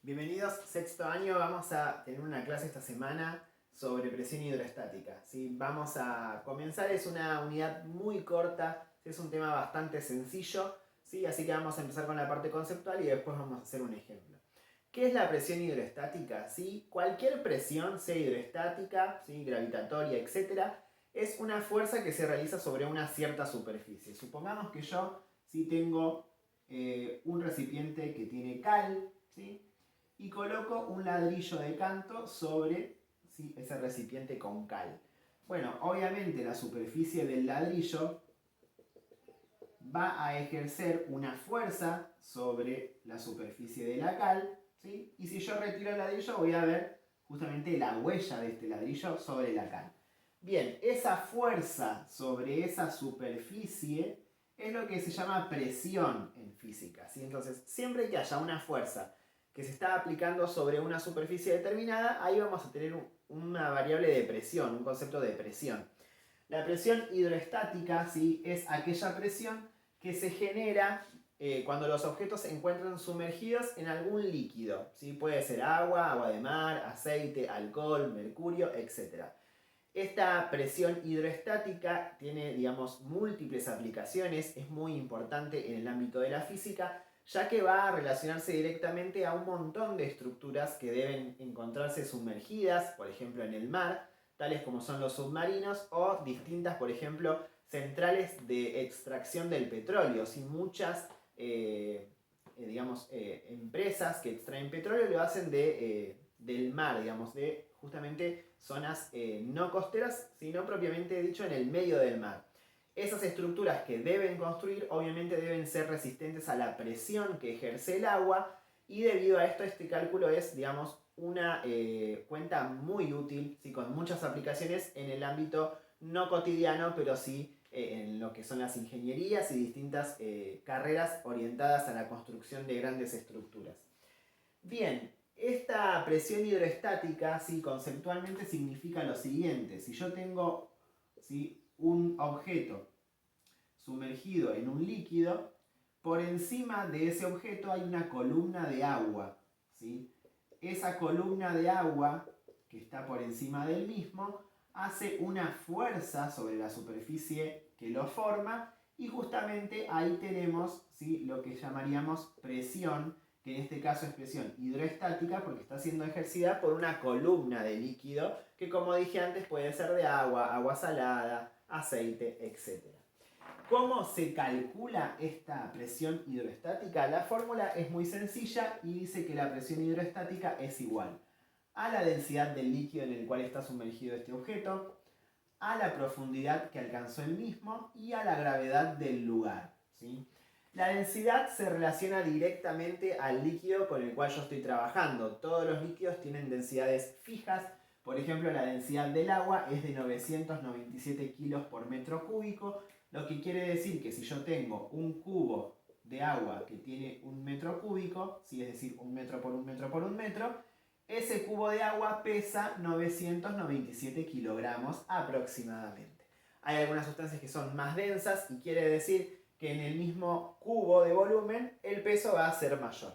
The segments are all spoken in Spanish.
Bienvenidos, sexto año. Vamos a tener una clase esta semana sobre presión hidroestática. ¿Sí? Vamos a comenzar, es una unidad muy corta, es un tema bastante sencillo, ¿sí? Así que vamos a empezar con la parte conceptual y después vamos a hacer un ejemplo. ¿Qué es la presión hidroestática? ¿Sí? Cualquier presión, sea hidroestática, ¿sí? Gravitatoria, etc., es una fuerza que se realiza sobre una cierta superficie. Supongamos que yo ¿sí? tengo un recipiente que tiene cal, ¿sí? Y coloco un ladrillo de canto sobre ¿sí? ese recipiente con cal. Bueno, obviamente la superficie del ladrillo va a ejercer una fuerza sobre la superficie de la cal, ¿sí? Y si yo retiro el ladrillo voy a ver justamente la huella de este ladrillo sobre la cal. Bien, esa fuerza sobre esa superficie es lo que se llama presión en física, ¿sí? Entonces, siempre que haya una fuerza que se está aplicando sobre una superficie determinada, ahí vamos a tener una variable de presión, un concepto de presión. La presión hidroestática, ¿sí? Es aquella presión que se genera cuando los objetos se encuentran sumergidos en algún líquido, ¿sí? Puede ser agua, agua de mar, aceite, alcohol, mercurio, etc. Esta presión hidroestática tiene, digamos, múltiples aplicaciones, es muy importante en el ámbito de la física, ya que va a relacionarse directamente a un montón de estructuras que deben encontrarse sumergidas, por ejemplo en el mar, tales como son los submarinos o distintas, por ejemplo, centrales de extracción del petróleo. Sin muchas, empresas que extraen petróleo lo hacen del mar, digamos, de justamente zonas no costeras, sino propiamente dicho en el medio del mar. Esas estructuras que deben construir obviamente deben ser resistentes a la presión que ejerce el agua y debido a esto este cálculo es, digamos, una cuenta muy útil, ¿sí? Con muchas aplicaciones en el ámbito no cotidiano, pero sí en lo que son las ingenierías y distintas carreras orientadas a la construcción de grandes estructuras. Bien, esta presión hidroestática, ¿sí? Conceptualmente significa lo siguiente. Si yo tengo ¿sí? un objeto sumergido en un líquido, por encima de ese objeto hay una columna de agua, ¿sí? Esa columna de agua que está por encima del mismo hace una fuerza sobre la superficie que lo forma y justamente ahí tenemos ¿sí? lo que llamaríamos presión, que en este caso es presión hidroestática porque está siendo ejercida por una columna de líquido que, como dije antes, puede ser de agua, agua salada, aceite, etc. ¿Cómo se calcula esta presión hidroestática? La fórmula es muy sencilla y dice que la presión hidroestática es igual a la densidad del líquido en el cual está sumergido este objeto, a la profundidad que alcanzó el mismo y a la gravedad del lugar, ¿sí? La densidad se relaciona directamente al líquido con el cual yo estoy trabajando. Todos los líquidos tienen densidades fijas. Por ejemplo, la densidad del agua es de 997 kilos por metro cúbico, lo que quiere decir que si yo tengo un cubo de agua que tiene un metro cúbico, ¿sí? Es decir, un metro por un metro por un metro, ese cubo de agua pesa 997 kilogramos aproximadamente. Hay algunas sustancias que son más densas y quiere decir que en el mismo cubo de volumen el peso va a ser mayor.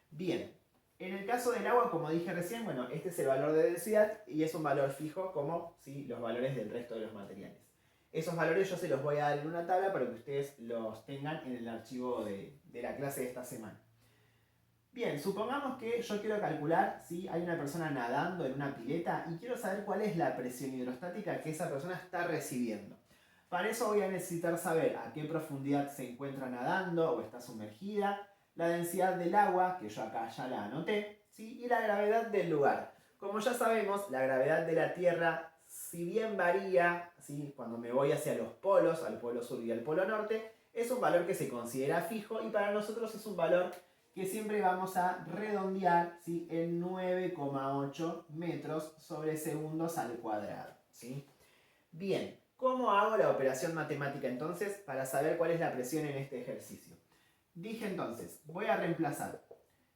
Bien, en el caso del agua, como dije recién, bueno, este es el valor de densidad y es un valor fijo como ¿sí? los valores del resto de los materiales. Esos valores yo se los voy a dar en una tabla para que ustedes los tengan en el archivo de la clase de esta semana. Bien, supongamos que yo quiero calcular si hay una persona nadando en una pileta y quiero saber cuál es la presión hidrostática que esa persona está recibiendo. Para eso voy a necesitar saber a qué profundidad se encuentra nadando o está sumergida, la densidad del agua, que yo acá ya la anoté, ¿sí? Y la gravedad del lugar. Como ya sabemos, la gravedad de la Tierra, si bien varía, ¿sí? Cuando me voy hacia los polos, al polo sur y al polo norte, es un valor que se considera fijo y para nosotros es un valor que siempre vamos a redondear ¿sí? en 9,8 metros sobre segundos al cuadrado, ¿sí? Bien, ¿cómo hago la operación matemática entonces para saber cuál es la presión en este ejercicio? Dije entonces, voy a reemplazar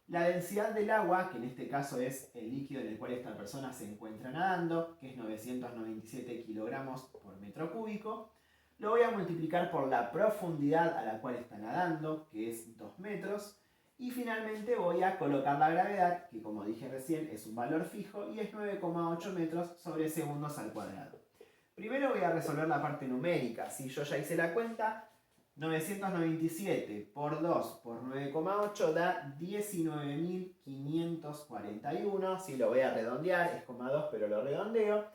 la densidad del agua, que en este caso es el líquido en el cual esta persona se encuentra nadando, que es 997 kilogramos por metro cúbico, lo voy a multiplicar por la profundidad a la cual está nadando, que es 2 metros, Y finalmente voy a colocar la gravedad, que como dije recién es un valor fijo y es 9,8 metros sobre segundos al cuadrado. Primero voy a resolver la parte numérica. Si yo ya hice la cuenta, 997 por 2 por 9,8 da 19.541. Si lo voy a redondear, es 2, pero lo redondeo.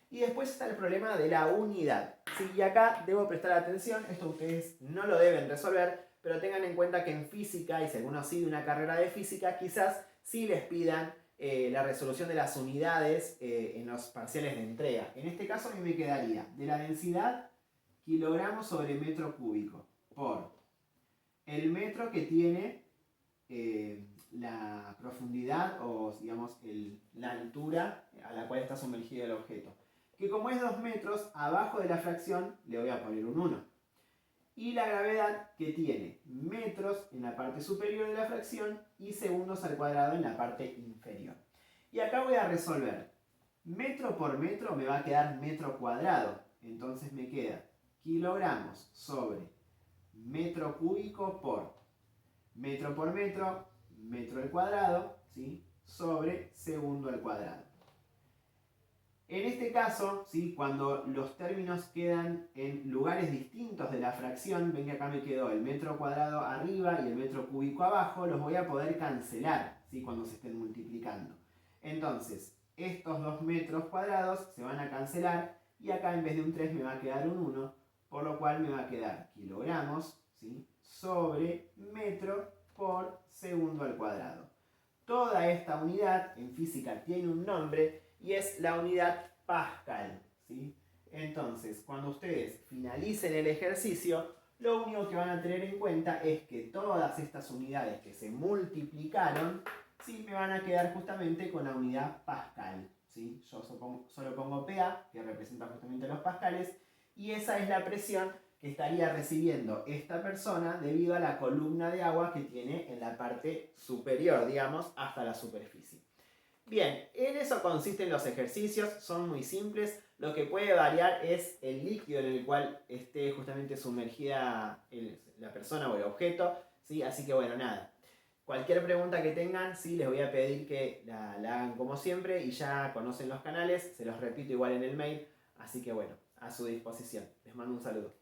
Y después está el problema de la unidad. Sí, y acá debo prestar atención, esto ustedes no lo deben resolver, pero tengan en cuenta que en física, y si alguno sigue una carrera de física, quizás sí les pidan la resolución de las unidades en los parciales de entrega. En este caso a mí me quedaría de la densidad kilogramos sobre metro cúbico por el metro que tiene la profundidad o digamos la altura a la cual está sumergido el objeto. Que como es 2 metros, abajo de la fracción le voy a poner un 1. Y la gravedad que tiene metros en la parte superior de la fracción y segundos al cuadrado en la parte inferior. Y acá voy a resolver. Metro por metro me va a quedar metro cuadrado. Entonces me queda kilogramos sobre metro cúbico por metro al cuadrado, ¿sí? Sobre segundo al cuadrado. En este caso, ¿sí? Cuando los términos quedan en lugares distintos de la fracción, ven que acá me quedó el metro cuadrado arriba y el metro cúbico abajo, los voy a poder cancelar, ¿sí? Cuando se estén multiplicando. Entonces, estos 2 metros cuadrados se van a cancelar y acá en vez de un 3 me va a quedar un 1, por lo cual me va a quedar kilogramos, ¿sí? Sobre metro por segundo al cuadrado. Toda esta unidad en física tiene un nombre y es la unidad Pascal, ¿sí? Entonces, cuando ustedes finalicen el ejercicio, lo único que van a tener en cuenta es que todas estas unidades que se multiplicaron, ¿sí? Me van a quedar justamente con la unidad Pascal, ¿sí? Yo solo pongo PA, que representa justamente los pascales, y esa es la presión que estaría recibiendo esta persona debido a la columna de agua que tiene en la parte superior, digamos, hasta la superficie. Bien, en eso consisten los ejercicios, son muy simples. Lo que puede variar es el líquido en el cual esté justamente sumergida la persona o el objeto, ¿sí? Así que bueno, nada. Cualquier pregunta que tengan, sí, les voy a pedir que la hagan como siempre y ya conocen los canales, se los repito igual en el mail. Así que bueno, a su disposición. Les mando un saludo.